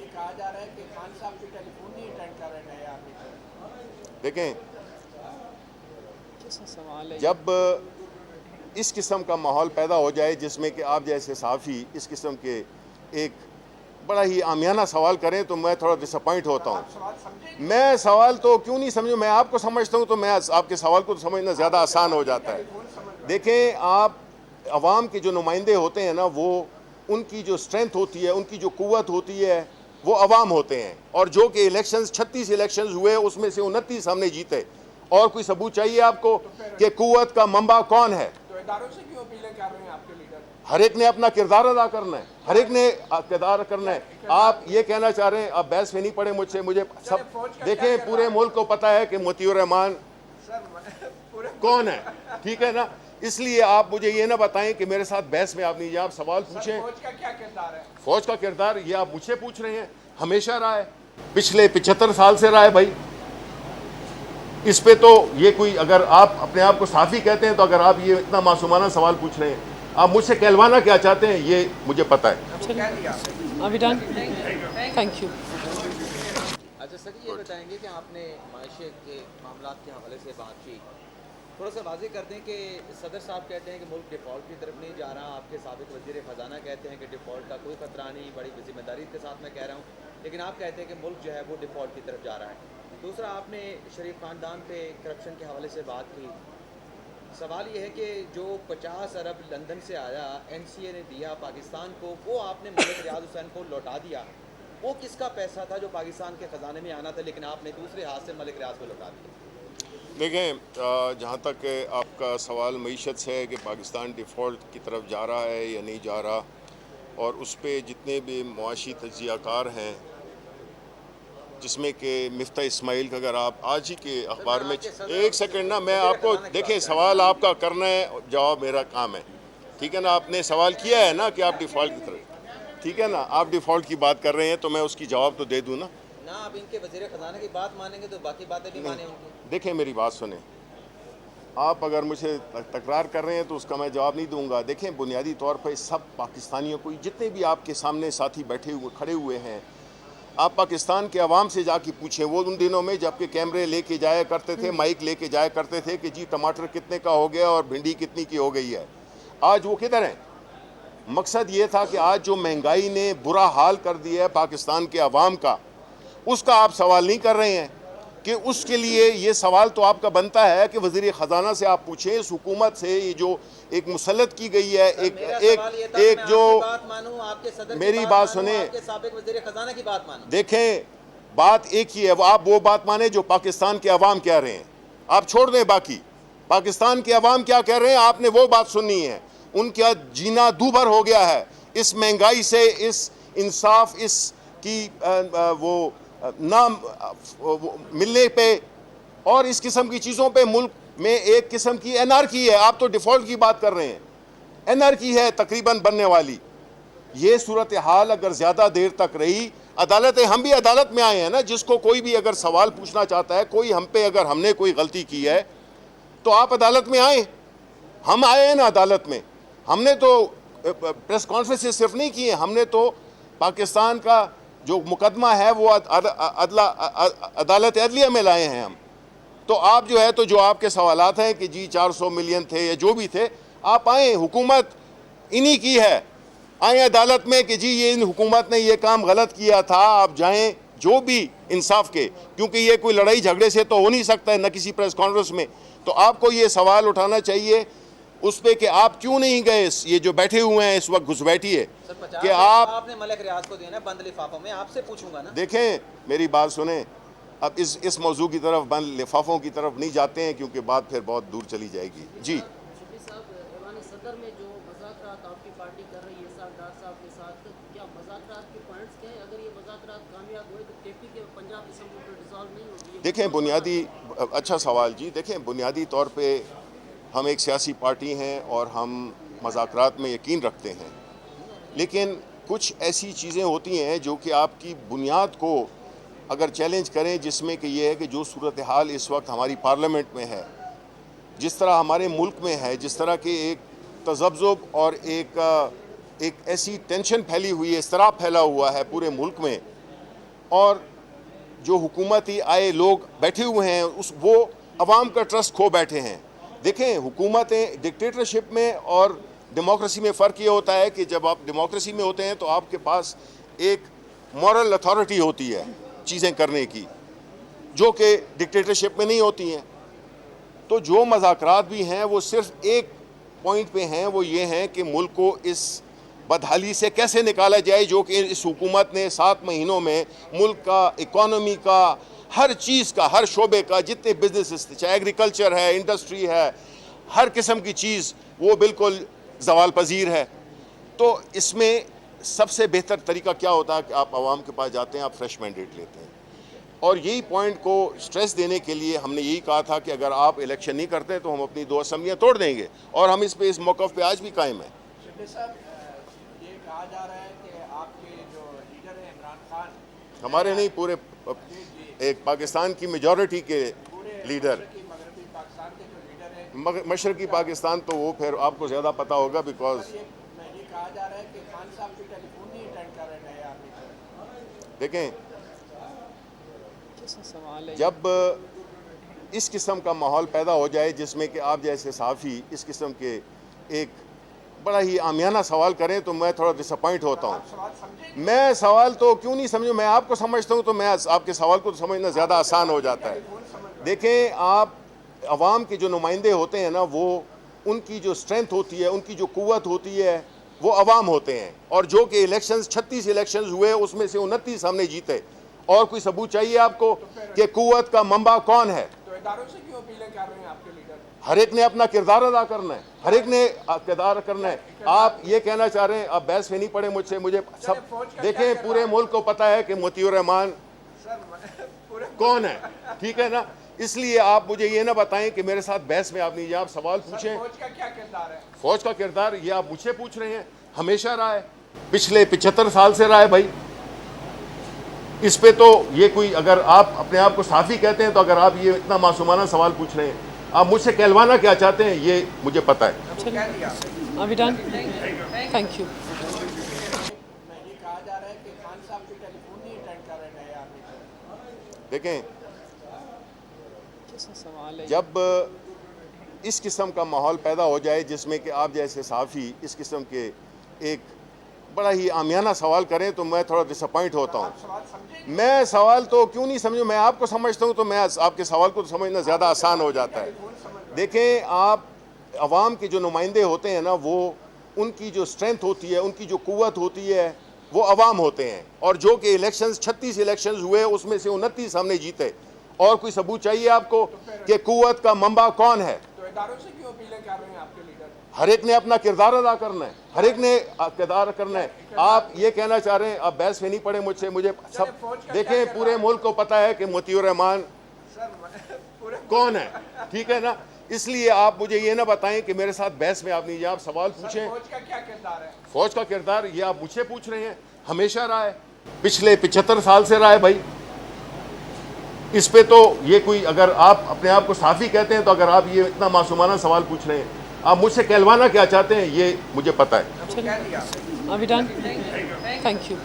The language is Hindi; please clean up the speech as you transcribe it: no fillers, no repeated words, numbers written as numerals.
कहा जा रहा है कि खान साहब भी टेलीफोन नहीं अटेंड कर रहे नए आर्मी को। देखें, सवाल है जब इस किस्म का माहौल पैदा हो जाए जिसमें कि आप जैसे सहाफ़ी इस किस्म के एक बड़ा ही आमियाना सवाल करें तो मैं थोड़ा डिसअपॉइंट होता हूँ। मैं सवाल तो क्यों नहीं समझूँ, मैं आपको समझता हूँ तो मैं आपके सवाल को तो समझना ज़्यादा आसान हो जाता है। देखें, आप अवाम के जो नुमाइंदे होते हैं ना, वो उनकी जो स्ट्रेंथ होती है, उनकी जो कुव्वत होती है, वो अवाम होते हैं। और जो कि इलेक्शंस 36 इलेक्शंस हुए उसमें से 29 हमने जीते। और कोई सबूत चाहिए आपको कि कुव्वत का मंबा कौन है? तो इदारों से क्यों अपीलें कर रहे हैं आपके लीडर? हर एक ने अपना किरदार अदा करना है, हर एक ने किरदार करना है। आप ये कहना चाह रहे हैं, आप बहस में नहीं पड़े मुझसे, मुझे सब देखें, पूरे मुल्क को पता है कि मोतियुर रहमान कौन है, ठीक है ना। इसलिए आप मुझे ये ना बताएं कि मेरे साथ बहस में आप नहीं जाए, आप सवाल पूछें। फौज का क्या किरदार है? फौज का किरदार ये आप मुझसे पूछ रहे हैं, हमेशा रहा है, पिछले 75 साल से रहा है भाई। इस पे तो ये कोई, अगर आप अपने आप को साफी कहते हैं तो अगर आप ये इतना मासूमाना सवाल पूछ रहे हैं, आप मुझसे कहलवाना क्या चाहते हैं ये मुझे पता है। Thank you. अच्छा सर, ये बताएंगे कि आपने मायशे के मामला के हवाले से बात की, थोड़ा सा वाज़ेह कर दें कि सदर साहब कहते हैं कि मुल्क डिफ़ॉल्ट की तरफ नहीं जा रहा, आपके साबिक़ वज़ीर ख़जाना कहते हैं कि डिफ़ॉल्ट का कोई ख़तरा नहीं, बड़ी जिम्मेदारी के साथ मैं कह रहा हूँ, लेकिन आप कहते हैं कि मुल्क जो है वो डिफ़ॉल्ट की तरफ जा रहा है। दूसरा, आपने शरीफ ख़ानदान पे करप्शन के हवाले से बात की। सवाल ये है कि जो 50 अरब लंदन से आया, NCA ने दिया पाकिस्तान को, वो आपने मलिक रियाज हुसैन को लौटा दिया। वो किसका पैसा था जो पाकिस्तान के ख़जाने में आना था, लेकिन आपने दूसरे हाथ से मलिक रियाज को लौटा दिया? देखें, जहाँ तक आपका सवाल मईशत से है कि पाकिस्तान डिफ़ॉल्ट की तरफ जा रहा है या नहीं जा रहा, और उस पर जितने भी मुआशी तज्ज़ियाकार हैं, जिसमें कि मिफ्ता इस्माइल का अगर आप आज ही के अखबार में, एक सेकंड ना, मैं आपको देखें, सवाल आपका करना है, जवाब मेरा काम है, ठीक है ना। आपने सवाल किया है ना कि आप डिफ़ॉल्ट की तरफ, ठीक है ना, आप डिफ़ॉल्ट की बात कर रहे हैं तो मैं उसकी जवाब तो दे दूँ ना। आप इनके वज़ीर ख़जाना की बात मानेंगे तो बाकी बातें भी माने उनकी। देखें, मेरी बात सुने, आप अगर मुझे तकरार कर रहे हैं तो उसका मैं जवाब नहीं दूंगा। देखें, बुनियादी तौर पर सब पाकिस्तानियों को, जितने भी आपके सामने साथी बैठे हुए खड़े हुए हैं, आप पाकिस्तान के अवाम से जाके पूछें। वो उन दिनों में जबकि कैमरे लेके जाया करते थे, माइक लेके जाया करते थे कि जी टमाटर कितने का हो गया और भिंडी कितनी की हो गई है, आज वो किधर हैं? मकसद ये था कि आज जो महंगाई ने बुरा हाल कर दिया है पाकिस्तान के अवाम का, उसका आप सवाल नहीं कर रहे हैं कि उसके लिए ये सवाल तो आपका बनता है कि वज़ीर ख़जाना से आप पूछें, इस हुकूमत से ये जो एक मुसल्लत की गई है, एक जो मेरी बात सुने, देखें, बात एक ही है, आप वो बात माने जो पाकिस्तान के अवाम कह रहे हैं, आप छोड़ दें बाकी। पाकिस्तान के अवाम क्या कह रहे हैं आपने वो बात सुननी है। उनका जीना दूभर हो गया है इस महंगाई से, इस इंसाफ इस की वो ना मिलने पे और इस किस्म की चीज़ों पे मुल्क में एक किस्म की एनार्की है। आप तो डिफ़ॉल्ट की बात कर रहे हैं, एनार्की है तकरीबन बनने वाली। ये सूरत हाल अगर ज़्यादा देर तक रही, अदालतें, हम भी अदालत में आए हैं ना, जिसको कोई भी अगर सवाल पूछना चाहता है, कोई हम पे अगर हमने कोई गलती की है तो आप अदालत में आए, हम आए हैं ना अदालत में। हमने तो प्रेस कॉन्फ्रेंस सिर्फ नहीं किए, हमने तो पाकिस्तान का जो मुकदमा है वो अदालत अदलिया में लाए हैं हम। तो आप जो है, तो जो आपके सवालात हैं कि जी 400 मिलियन थे या जो भी थे, आप आए, हुकूमत इन्हीं की है, आए अदालत में कि जी ये इन हुकूमत ने ये काम गलत किया था, आप जाएं जो भी इंसाफ के, क्योंकि ये कोई लड़ाई झगड़े से तो हो नहीं सकता है, न किसी प्रेस कॉन्फ्रेंस में। तो आपको ये सवाल उठाना चाहिए उस पे कि आप क्यों नहीं गए, ये जो बैठे हुए हैं इस वक्त घुसपैठिए कि आपने मलिक रियाज को देना बंद लिफाफों में, आपसे पूछूंगा ना। देखें, मेरी बात सुने, अब इस मौजू की तरफ, बंद लिफाफों की तरफ नहीं जाते हैं क्योंकि बात फिर बहुत दूर चली जाएगी। जी सदर में जो मज़ाकरात आपकी पार्टी कर रही है डार साहब के साथ, क्या मज़ाकरात के पॉइंट्स क्या है? अगर ये मज़ाकरात कामयाब हुए तो केपी के पंजाब असेंबली में डिसॉल्व नहीं होगी? देखें, बुनियादी, अच्छा सवाल जी। देखें, बुनियादी तौर पे हम एक सियासी पार्टी हैं और हम मज़ाकरात में यकीन रखते हैं, लेकिन कुछ ऐसी चीज़ें होती हैं जो कि आपकी बुनियाद को अगर चैलेंज करें, जिसमें कि ये है कि जो सूरत हाल इस वक्त हमारी पार्लियामेंट में है, जिस तरह हमारे मुल्क में है, जिस तरह के एक तज़ब्ज़ुब और एक ऐसी टेंशन फैली हुई है, इस्तराब फैला हुआ है पूरे मुल्क में और जो हुकूमती आए लोग बैठे हुए हैं वो अवाम का ट्रस्ट खो बैठे हैं। देखें, हुकूमतें डिक्टेटरशिप में और डेमोक्रेसी में फ़र्क ये होता है कि जब आप डेमोक्रेसी में होते हैं तो आपके पास एक मॉरल अथॉरिटी होती है चीज़ें करने की, जो कि डिक्टेटरशिप में नहीं होती हैं। तो जो मज़ाकरात भी हैं वो सिर्फ एक पॉइंट पे हैं, वो ये हैं कि मुल्क को इस बदहाली से कैसे निकाला जाए, जो कि इस हुकूमत ने 7 महीनों में मुल्क का, इकॉनमी का, हर चीज़ का, हर शोबे का, जितने बिजनेस, चाहे एग्रीकल्चर है, इंडस्ट्री है, हर किस्म की चीज़ वो बिल्कुल ज़वाल पजीर है। तो इसमें सबसे बेहतर तरीका क्या होता है कि आप आवाम के पास जाते हैं, आप फ्रेश मैंडेट लेते हैं। और यही पॉइंट को स्ट्रेस देने के लिए हमने यही कहा था कि अगर आप इलेक्शन नहीं करते तो हम अपनी 2 असम्बलियाँ तोड़ देंगे, और हम इस मौक़िफ़ पे आज भी कायम हैं। शिबली साहब, ये कहा जा रहा है कि आपके जो लीडर हैं इमरान खान, हमारे नहीं, पूरे एक पाकिस्तान की मेजॉरिटी के लीडर, मगरबी पाकिस्तान के जो लीडर हैं, मशरक़ी पाकिस्तान, तो वो फिर आपको ज़्यादा पता होगा बिकॉज ये कहा जा रहा है कि खान साहब भी टेलीफोन नहीं अटेंड कर रहे नए आदमी को। देखें, जब इस किस्म का माहौल पैदा हो जाए जिसमें कि आप जैसे सहाफ़ी इस किस्म के एक बड़ा ही आमियाना सवाल करें तो मैं थोड़ा डिसअपॉइंट होता हूँ। सवाल समझे? मैं सवाल तो क्यों नहीं समझूँ, मैं आपको समझता हूँ, तो मैं आपके सवाल को तो समझना ज़्यादा आसान हो जाता है। देखें, आप अवाम के जो नुमाइंदे होते हैं ना, वो उनकी जो स्ट्रेंथ होती है, उनकी जो क़ुव्वत होती है, वो अवाम होते हैं। और जो कि इलेक्शंस 36 इलेक्शंस हुए उसमें से 29 हमने जीते। और कोई सबूत चाहिए आपको कि क़ुव्वत का मंबा कौन है? तो इदारों से क्यों अपीलें कर रहे हैं आपके लीडर? हर एक ने अपना किरदार अदा करना है, हर एक ने किरदार करना है। आप ये कहना चाह रहे हैं, आप बहस में नहीं पड़े मुझसे, मुझे सब देखें, पूरे मुल्क को पता है कि मोतियुर रहमान कौन है, ठीक है ना। इसलिए आप मुझे ये ना बताएं कि मेरे साथ बहस में आप नहीं, आप सवाल पूछें। फौज का क्या किरदार है? फौज का किरदार ये आप मुझसे पूछ रहे हैं, हमेशा रहा है, पिछले 75 साल से रहा है भाई। इस पे तो ये कोई, अगर आप अपने आप को साफ़ी कहते हैं तो अगर आप ये इतना मासूमाना सवाल पूछ रहे हैं, आप मुझसे कहलवाना क्या चाहते हैं ये मुझे पता है। कह दिया। Are we done? Thank you. ये कहा जा रहा है कि खान साहब भी टेलीफोन नहीं अटेंड कर रहे नए आदमी को। देखें, सवाल है जब इस किस्म का माहौल पैदा हो जाए जिसमें कि आप जैसे सहाफ़ी इस किस्म के एक बड़ा ही आमियाना सवाल करें तो मैं थोड़ा डिसअपॉइंट होता हूँ। सवाल समझे? मैं सवाल तो क्यों नहीं समझूँ, मैं आपको समझता हूँ, तो मैं आपके सवाल को तो समझना ज़्यादा आसान हो जाता है। देखें, आप अवाम के जो नुमाइंदे होते हैं ना, वो उनकी जो स्ट्रेंथ होती है, उनकी जो क़ुव्वत होती है, वो अवाम होते हैं। और जो कि इलेक्शंस 36 इलेक्शंस हुए उसमें से 29 हमने जीते। और कोई सबूत चाहिए आपको कि क़ुव्वत का मंबा कौन है? तो इदारों से क्यों अपीलें कर रहे हैं आपके लीडर? हर एक ने अपना किरदार अदा करना है, हर एक ने किरदार करना है। आप ये कहना चाह रहे हैं, आप बहस में नहीं पड़े मुझसे, मुझे सब देखें, पूरे मुल्क को पता है कि मोतियुर रहमान कौन है, ठीक है ना। इसलिए आप मुझे ये ना बताएं कि मेरे साथ बहस में आप नहीं, आप सवाल पूछें। फौज का क्या किरदार है? फौज का किरदार ये आप मुझसे पूछ रहे हैं, हमेशा रहा है, पिछले 75 साल से रहा है भाई। इस पे तो ये कोई, अगर आप अपने आप को साफ़ी कहते हैं तो अगर आप ये इतना मासूमाना सवाल पूछ रहे हैं, आप मुझसे कहलवाना क्या चाहते हैं ये मुझे पता है। कह दिया। Are we done? Thank you.